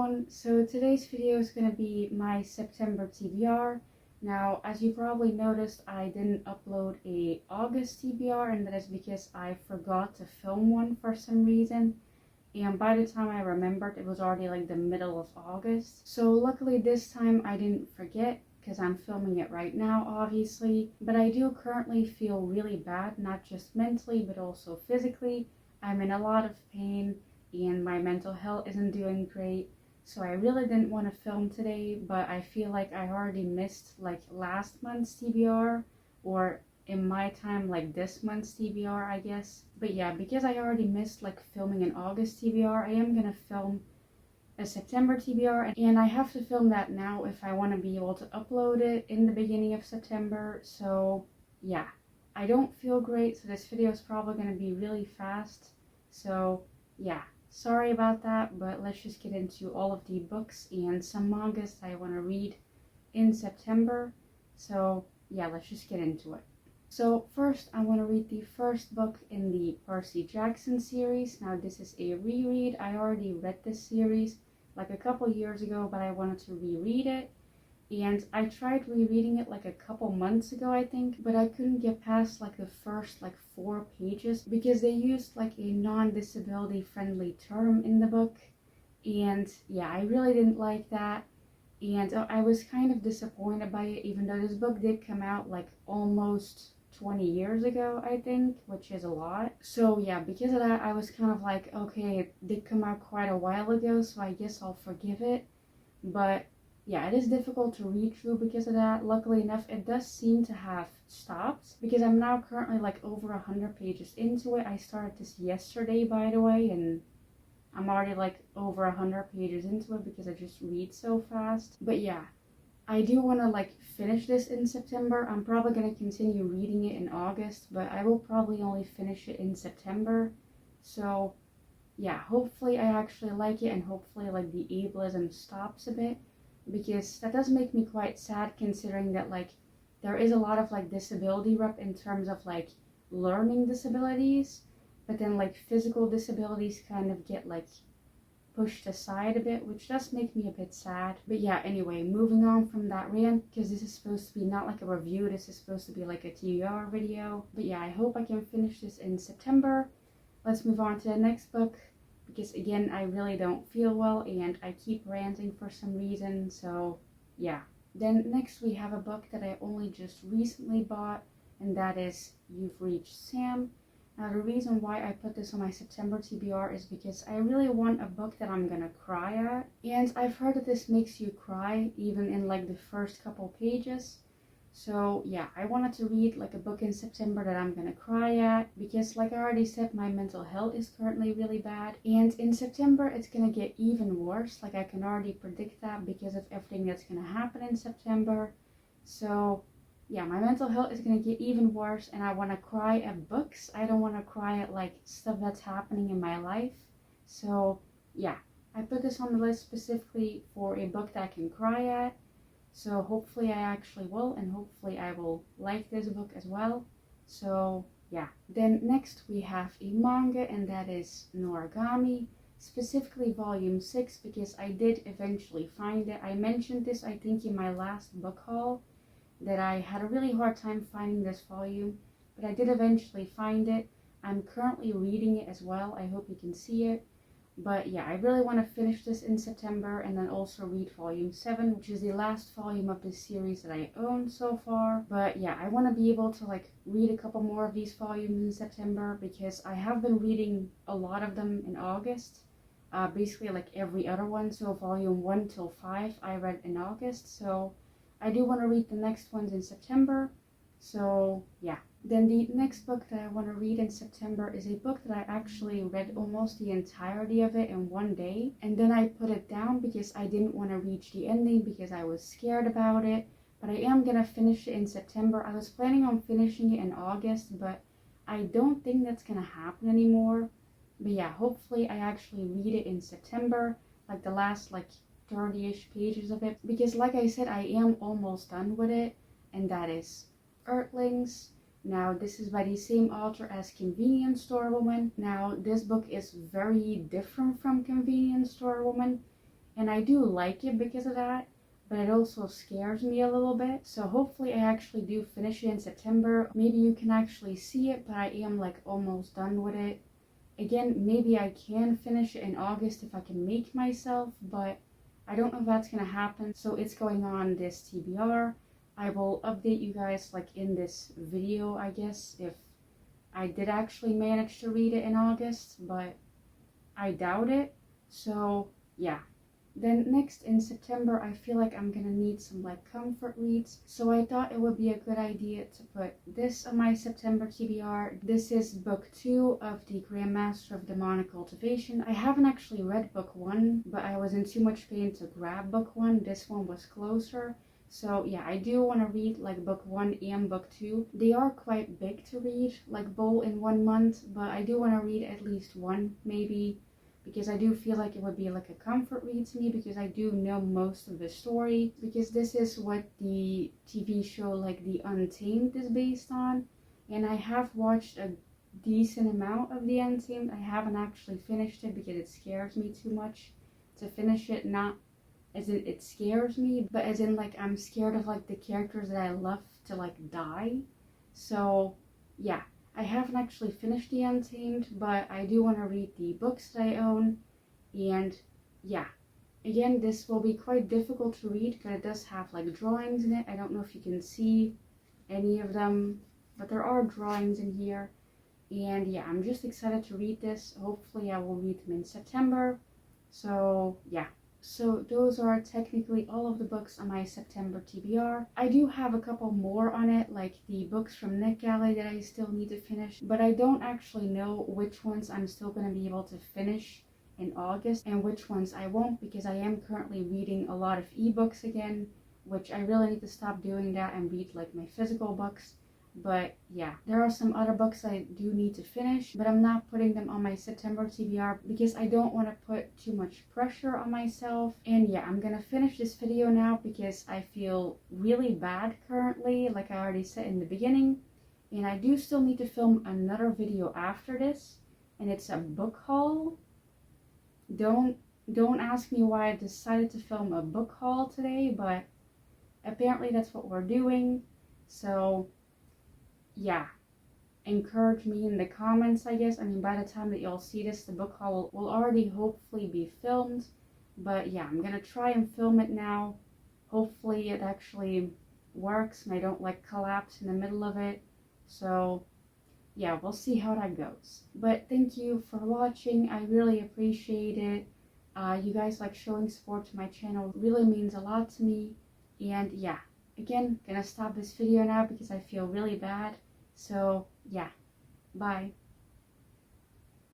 everyone, so today's video is going to be my September TBR. Now, as you probably noticed, I didn't upload a August TBR, and that is because I forgot to film one for some reason. And by the time I remembered, it was already like the middle of August. So luckily this time I didn't forget, because I'm filming it right now, obviously. But I do currently feel really bad, not just mentally, but also physically. I'm in a lot of pain, and my mental health isn't doing great. So I really didn't want to film today, but I feel like I already missed like last month's TBR, or in my time like this month's TBR, I guess. But yeah, because I already missed like filming an August TBR, I am gonna film a September TBR, and I have to film that now if I want to be able to upload it in the beginning of September. So yeah, I don't feel great, so this video is probably going to be really fast. So yeah, sorry about that, but let's just get into all of the books and some mangas I want to read in September. So yeah, let's just get into it. So first, I want to read the first book in the Percy Jackson series. Now this is a reread. I already read this series like a couple years ago, but I wanted to reread it. And I tried rereading it like a couple months ago, I think, but I couldn't get past like the first like 4 pages because they used like a non-disability friendly term in the book. And yeah, I really didn't like that. And I was kind of disappointed by it, even though this book did come out like almost 20 years ago, I think, which is a lot. So yeah, because of that, I was kind of like, okay, it did come out quite a while ago, so I guess I'll forgive it. But yeah, it is difficult to read through because of that. Luckily enough, it does seem to have stopped because I'm now currently like over 100 pages into it. I started this yesterday, by the way, and I'm already like over 100 pages into it because I just read so fast. But yeah, I do want to like finish this in September. I'm probably going to continue reading it in August, but I will probably only finish it in September. So yeah, hopefully I actually like it, and hopefully like the ableism stops a bit, because that does make me quite sad considering that like there is a lot of like disability rep in terms of like learning disabilities, but then like physical disabilities kind of get like pushed aside a bit, which does make me a bit sad. But yeah, anyway, moving on from that rant, because this is supposed to be not like a review, this is supposed to be like a TBR video. But yeah, I hope I can finish this in September. Let's move on to the next book, because again, I really don't feel well and I keep ranting for some reason. So yeah. Then next we have a book that I only just recently bought, and that is You've Reached Sam. Now the reason why I put this on my September TBR is because I really want a book that I'm gonna cry at. And I've heard that this makes you cry even in like the first couple pages. So yeah, I wanted to read like a book in September that I'm gonna cry at, because like I already said, my mental health is currently really bad. And in September it's gonna get even worse. Like I can already predict that because of everything that's gonna happen in September. So yeah, my mental health is gonna get even worse, and I want to cry at books. I don't want to cry at like stuff that's happening in my life. So yeah, I put this on the list specifically for a book that I can cry at. So hopefully I actually will, and hopefully I will like this book as well. So yeah. Then next we have a manga, and that is Origami, specifically volume 6, because I did eventually find it. I mentioned this I think in my last book haul, that I had a really hard time finding this volume, but I did eventually find it. I'm currently reading it as well. I hope you can see it. But yeah, I really want to finish this in September, and then also read volume 7, which is the last volume of this series that I own so far. But yeah, I want to be able to like read a couple more of these volumes in September, because I have been reading a lot of them in August. Basically like every other one. So volume 1 till 5 I read in August. So I do want to read the next ones in September. So yeah. Then the next book that I want to read in September is a book that I actually read almost the entirety of it in one day, and then I put it down because I didn't want to reach the ending because I was scared about it. But I am gonna finish it in September. I was planning on finishing it in August, but I don't think that's gonna happen anymore. But yeah, hopefully I actually read it in September, like the last like 30-ish pages of it, because like I said, I am almost done with it, and that is Earthlings. Now this is by the same author as Convenience Store Woman. Now this book is very different from Convenience Store Woman, and and I do like it because of that, but it also scares me a little bit. So hopefully I actually do finish it in September. Maybe you can actually see it, but I am like almost done with it. Again, maybe I can finish it in August if I can make myself, but I don't know if that's gonna happen. So it's going on this TBR. I will update you guys like in this video, I guess, if I did actually manage to read it in August, but I doubt it. So yeah. Then next in September, I feel like I'm gonna need some like comfort reads. So I thought it would be a good idea to put this on my September TBR. This is book 2 of the Grandmaster of Demonic Cultivation. I haven't actually read book 1, but I was in too much pain to grab book 1. This one was closer. So yeah, I do want to read like book 1 and book 2. They are quite big to read, like both in 1 month, but I do want to read at least one, maybe, because I do feel like it would be like a comfort read to me, because I do know most of the story, because this is what the TV show like The Untamed is based on, and I have watched a decent amount of The Untamed. I haven't actually finished it because it scares me too much to finish it, not as in it scares me, but as in like I'm scared of like the characters that I love to like die. So yeah, I haven't actually finished The Untamed, but I do want to read the books that I own. And yeah, again, this will be quite difficult to read because it does have like drawings in it. I don't know if you can see any of them, but there are drawings in here. And yeah, I'm just excited to read this. Hopefully I will read them in September. So yeah. So those are technically all of the books on my September TBR. I do have a couple more on it, like the books from NetGalley that I still need to finish, but I don't actually know which ones I'm still going to be able to finish in August and which ones I won't, because I am currently reading a lot of ebooks again, which I really need to stop doing that and read like my physical books. But yeah, there are some other books I do need to finish, but I'm not putting them on my September TBR because I don't want to put too much pressure on myself. And yeah, I'm gonna finish this video now because I feel really bad currently, like I already said in the beginning. And I do still need to film another video after this, and it's a book haul. Don't ask me why I decided to film a book haul today, but apparently that's what we're doing. So yeah, encourage me in the comments, I guess. I mean, by the time that y'all see this, the book haul will already hopefully be filmed. But yeah, I'm gonna try and film it now. Hopefully it actually works and I don't like collapse in the middle of it. So yeah, we'll see how that goes. But thank you for watching. I really appreciate it. You guys like showing support to my channel really means a lot to me. And yeah, again, gonna stop this video now because I feel really bad. So yeah, bye.